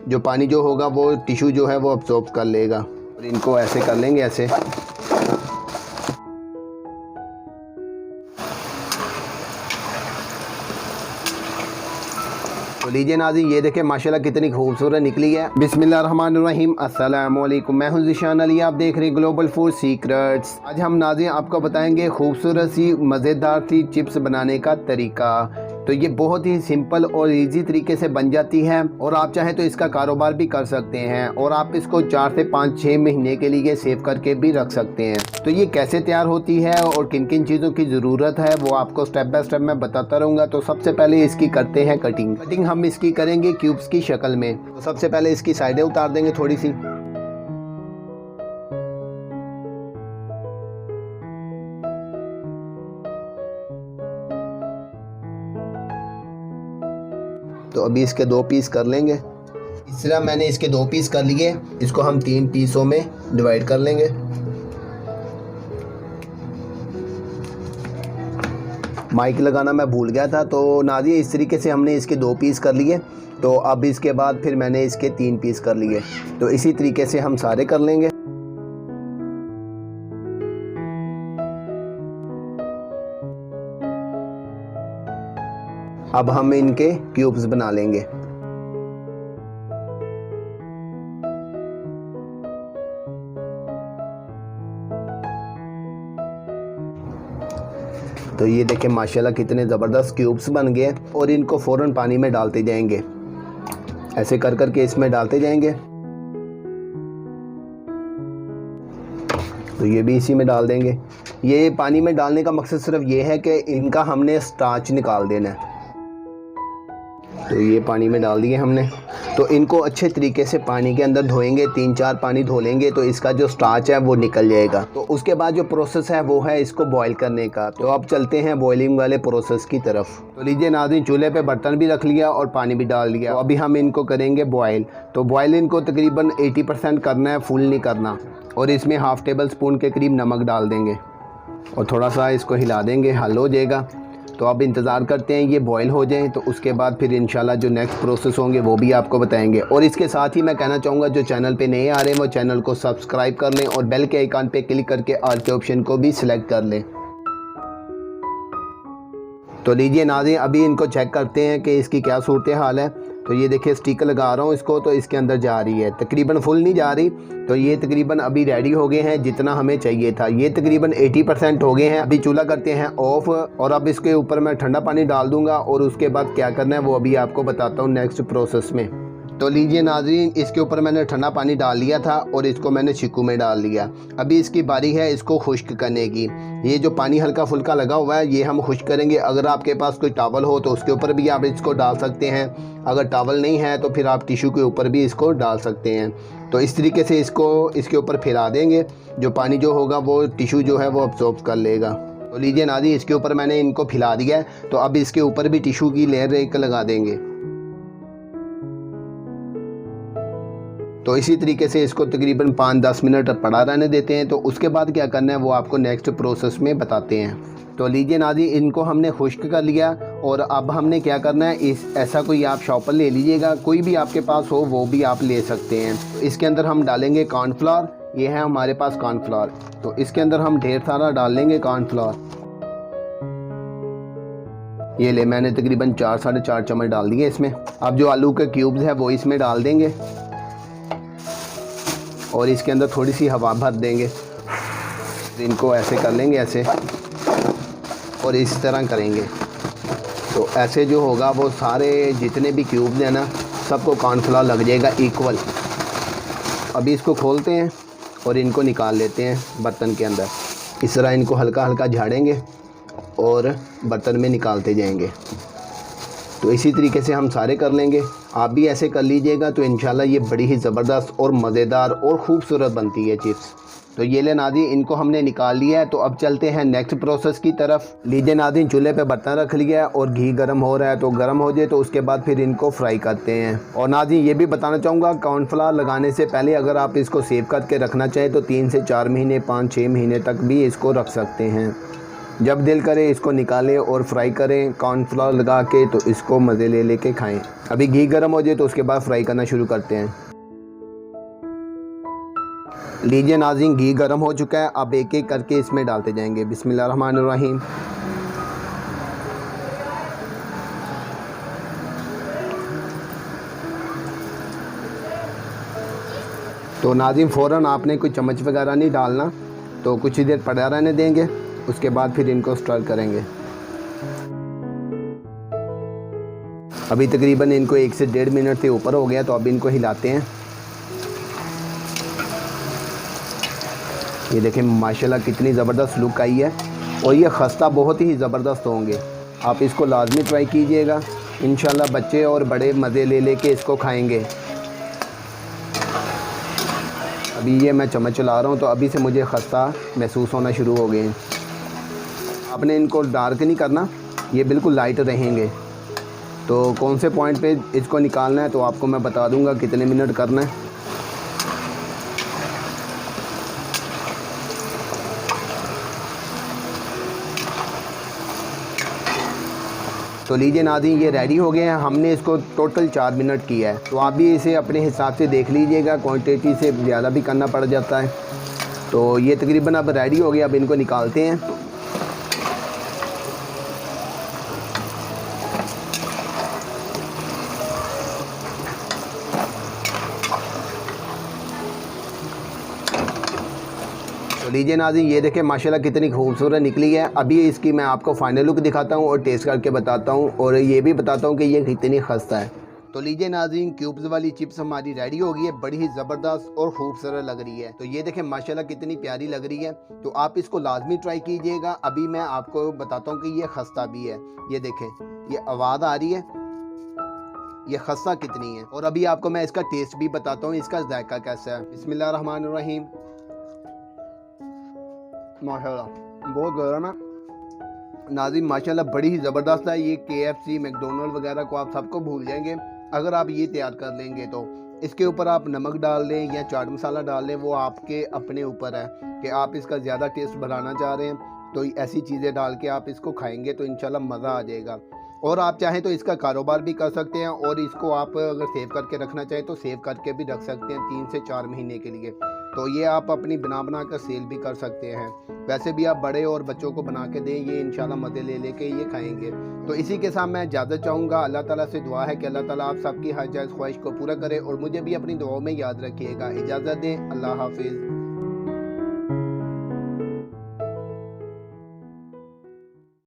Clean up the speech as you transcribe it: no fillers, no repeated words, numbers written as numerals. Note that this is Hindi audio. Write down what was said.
जो पानी जो होगा वो टिश्यू जो है वो अब्सॉर्ब कर लेगा। और इनको ऐसे कर लेंगे ऐसे। तो लीजिए नाज़रीन, ये देखें माशाल्लाह कितनी खूबसूरत निकली है। बिस्मिल्लाहिर्रहमानिर्रहीम, अस्सलाम वालेकुम। मैं हूं ज़ीशान अली, आप देख रहे हैं ग्लोबल फूड सीक्रेट्स। आज हम नाज़रीन आपको बताएंगे खूबसूरत सी मज़ेदार सी चिप्स बनाने का तरीका। तो ये बहुत ही सिंपल और इजी तरीके से बन जाती है और आप चाहें तो इसका कारोबार भी कर सकते हैं और आप इसको 4 से 5-6 महीने के लिए सेव करके भी रख सकते हैं। तो ये कैसे तैयार होती है और किन किन चीज़ों की ज़रूरत है वो आपको स्टेप बाय स्टेप मैं बताता रहूँगा। तो सबसे पहले इसकी करते हैं कटिंग हम इसकी करेंगे क्यूब्स की शक्ल में। तो सबसे पहले इसकी साइडें उतार देंगे थोड़ी सी। तो अभी इसके 2 पीस कर लेंगे। इस तरह मैंने इसके 2 पीस कर लिए। इसको हम 3 पीसों में डिवाइड कर लेंगे। माइक लगाना मैं भूल गया था। तो नाज़रीन इस तरीके से हमने इसके 2 पीस कर लिए। तो अब इसके बाद फिर मैंने इसके 3 पीस कर लिए। तो इसी तरीके से हम सारे कर लेंगे। अब हम इनके क्यूब्स बना लेंगे। तो ये देखें माशाल्लाह कितने ज़बरदस्त क्यूब्स बन गए और इनको फ़ौरन पानी में डालते जाएंगे। ऐसे कर कर के इसमें डालते जाएंगे। तो ये भी इसी में डाल देंगे। ये पानी में डालने का मकसद सिर्फ ये है कि इनका हमने स्टार्च निकाल देना है। तो ये पानी में डाल दिए हमने। तो इनको अच्छे तरीके से पानी के अंदर धोएंगे, 3-4 पानी धो लेंगे तो इसका जो स्टार्च है वो निकल जाएगा। तो उसके बाद जो प्रोसेस है वो है इसको बॉईल करने का। तो अब चलते हैं बॉइलिंग वाले प्रोसेस की तरफ। तो लीजिए नाज़रीन, चूल्हे पे बर्तन भी रख लिया और पानी भी डाल दिया। तो अभी हम इनको करेंगे बॉयल। तो बॉयल इनको तकरीबन 80% करना है, फुल नहीं करना। और इसमें हाफ़ टेबल स्पून के करीब नमक डाल देंगे और थोड़ा सा इसको हिला देंगे, हल हो जाएगा। तो अब इंतज़ार करते हैं ये बॉयल हो जाएं। तो उसके बाद फिर इंशाल्लाह जो नेक्स्ट प्रोसेस होंगे वो भी आपको बताएंगे। और इसके साथ ही मैं कहना चाहूँगा जो चैनल पे नए आ रहे हैं वो चैनल को सब्सक्राइब कर लें और बेल के आइकन पे क्लिक करके ऑल के ऑप्शन को भी सिलेक्ट कर लें। तो लीजिए नाज़रीन, अभी इनको चेक करते हैं कि इसकी क्या सूरत हाल है। तो ये देखिए स्टिक लगा रहा हूँ इसको, तो इसके अंदर जा रही है, तकरीबन फुल नहीं जा रही। तो ये तकरीबन अभी रेडी हो गए हैं जितना हमें चाहिए था। ये तकरीबन 80% हो गए हैं। अभी चूल्हा करते हैं ऑफ और अब इसके ऊपर मैं ठंडा पानी डाल दूंगा और उसके बाद क्या करना है वो अभी आपको बताता हूँ नेक्स्ट प्रोसेस में। तो लीजिए नाज़रीन, इसके ऊपर मैंने ठंडा पानी डाल लिया था और इसको मैंने छिक्कू में डाल लिया। अभी इसकी बारी है इसको खुश्क करने की। ये जो पानी हल्का फुल्का लगा हुआ है ये हम खुश्क करेंगे। अगर आपके पास कोई टॉवल हो तो उसके ऊपर भी आप इसको डाल सकते हैं। अगर टॉवल नहीं है तो फिर आप टिश्यू के ऊपर भी इसको डाल सकते हैं। तो इस तरीके से इसको इसके ऊपर फैला देंगे। जो पानी जो होगा वो टिश्यू जो है वो अब्सॉर्ब कर लेगा। तो लीजिए नाज़रीन, इसके ऊपर मैंने इनको फैला दिया है। तो अब इसके ऊपर भी टिश्यू की लेयर एक लगा देंगे। तो इसी तरीके से इसको तकरीबन 5-10 मिनट पड़ा रहने देते हैं। तो उसके बाद क्या करना है वो आपको नेक्स्ट प्रोसेस में बताते हैं। तो लीजिए नाज़रीन, इनको हमने खुश्क कर लिया और अब हमने क्या करना है, ऐसा कोई आप शॉपर ले लीजिएगा, कोई भी आपके पास हो वो भी आप ले सकते हैं। तो इसके अंदर हम डालेंगे कॉर्नफ्लावर। ये है हमारे पास कॉर्नफ्लावर। तो इसके अंदर हम ढेर सारा डाल लेंगे कॉर्नफ्लावर। ये ले मैंने तकरीबन 4-4.5 चम्मच डाल दिए इसमें। अब जो आलू के क्यूब्स है वो इसमें डाल देंगे और इसके अंदर थोड़ी सी हवा भर देंगे। इनको ऐसे कर लेंगे ऐसे और इस तरह करेंगे। तो ऐसे जो होगा वो सारे जितने भी क्यूब्स हैं ना सबको कॉर्नफ्लावर लग जाएगा इक्वल। अभी इसको खोलते हैं और इनको निकाल लेते हैं बर्तन के अंदर। इस तरह इनको हल्का हल्का झाड़ेंगे और बर्तन में निकालते जाएंगे। तो इसी तरीके से हम सारे कर लेंगे। आप भी ऐसे कर लीजिएगा तो इंशाल्लाह ये बड़ी ही ज़बरदस्त और मज़ेदार और ख़ूबसूरत बनती है चिप्स। तो ये ले नाज़रीन, इनको हमने निकाल लिया है। तो अब चलते हैं नेक्स्ट प्रोसेस की तरफ। लीजिए नाज़रीन, चूल्हे पे बर्तन रख लिया है और घी गर्म हो रहा है। तो गर्म हो जाए तो उसके बाद फिर इनको फ्राई करते हैं। और नाज़रीन ये भी बताना चाहूँगा, कॉर्नफ्लावर लगाने से पहले अगर आप इसको सेव करके रखना चाहें तो 3 से 4 महीने 5-6 महीने तक भी इसको रख सकते हैं। जब दिल करे इसको निकालें और फ्राई करें कॉर्नफ्लावर लगा के, तो इसको मज़े ले लेके खाएं। अभी घी गर्म हो जाए तो उसके बाद फ्राई करना शुरू करते हैं। लीजिए नाज़रीन, घी गर्म हो चुका है। अब एक एक करके इसमें डालते जाएंगे। बिस्मिल्लाहिर्रहमानिर्रहीम। तो नाज़रीन फ़ौरन आपने कोई चम्मच वगैरह नहीं डालना, तो कुछ ही देर पड़ा रहने देंगे, उसके बाद फिर इनको स्टर करेंगे। अभी तकरीबन इनको 1 से 1.5 मिनट से ऊपर हो गया, तो अब इनको हिलाते हैं। ये देखें माशाल्लाह कितनी ज़बरदस्त लुक आई है, और ये खस्ता बहुत ही ज़बरदस्त होंगे। आप इसको लाजमी ट्राई कीजिएगा, इंशाल्लाह बच्चे और बड़े मज़े ले लेके इसको खाएंगे। अभी ये मैं चम्मच चला रहा हूँ, तो अभी से मुझे खस्ता महसूस होना शुरू हो गए हैं। आपने इनको डार्क नहीं करना, ये बिल्कुल लाइट रहेंगे। तो कौन से पॉइंट पे इसको निकालना है तो आपको मैं बता दूंगा कितने मिनट करना है। तो लीजिए नाज़रीन, ये रेडी हो गए हैं। हमने इसको टोटल 4 मिनट किया है, तो आप भी इसे अपने हिसाब से देख लीजिएगा, क्वांटिटी से ज़्यादा भी करना पड़ जाता है। तो ये तकरीबन अब रेडी हो गया। अब इनको निकालते हैं। तो लीजिए नाज़रीन, ये देखें माशाल्लाह कितनी खूबसूरत निकली है। अभी इसकी मैं आपको फ़ाइनल लुक दिखाता हूँ और टेस्ट करके बताता हूँ, और ये भी बताता हूँ कि ये कितनी खस्ता है। तो लीजिए नाज़रीन, क्यूब्स वाली चिप्स हमारी रेडी हो गई है। बड़ी ही ज़बरदस्त और खूबसूरत लग रही है। तो ये देखें माशाल्लाह कितनी प्यारी लग रही है। तो आप इसको लाजमी ट्राई कीजिएगा। अभी मैं आपको बताता हूँ कि ये खस्ता भी है। ये देखें, ये आवाज़ आ रही है, ये खस्ता कितनी है। और अभी आपको मैं इसका टेस्ट भी बताता हूँ, इसका जायका कैसा है। बिस्मिल्लाहिर्रहमानिर्रहीम। माशाल्लाह बहुत गर्म है नाज़रीन, माशाल्लाह बड़ी ही ज़बरदस्त है। ये KFC मैकडोनल्ड वगैरह को आप सबको भूल जाएंगे अगर आप ये तैयार कर लेंगे। तो इसके ऊपर आप नमक डाल दें या चाट मसाला डाल दें, वो आपके अपने ऊपर है कि आप इसका ज़्यादा टेस्ट बढ़ाना चाह रहे हैं। तो ऐसी चीज़ें डाल के आप इसको खाएंगे तो इंशाल्लाह मज़ा आ जाएगा। और आप चाहें तो इसका कारोबार भी कर सकते हैं, और इसको आप अगर सेव करके रखना चाहें तो सेव करके भी रख सकते हैं 3 से 4 महीने के लिए। तो ये आप अपनी बना कर सेल भी कर सकते हैं। वैसे भी आप बड़े और बच्चों को बना के दें, ये इंशाल्लाह मज़े ले लेके ये खाएंगे। तो इसी के साथ मैं इजाज़त चाहूँगा। अल्लाह ताला से दुआ है कि अल्लाह ताला आप सबकी हर जायज़ ख्वाहिश को पूरा करे, और मुझे भी अपनी दुआओं में याद रखिएगा। इजाज़त दें, अल्लाह हाफिज़।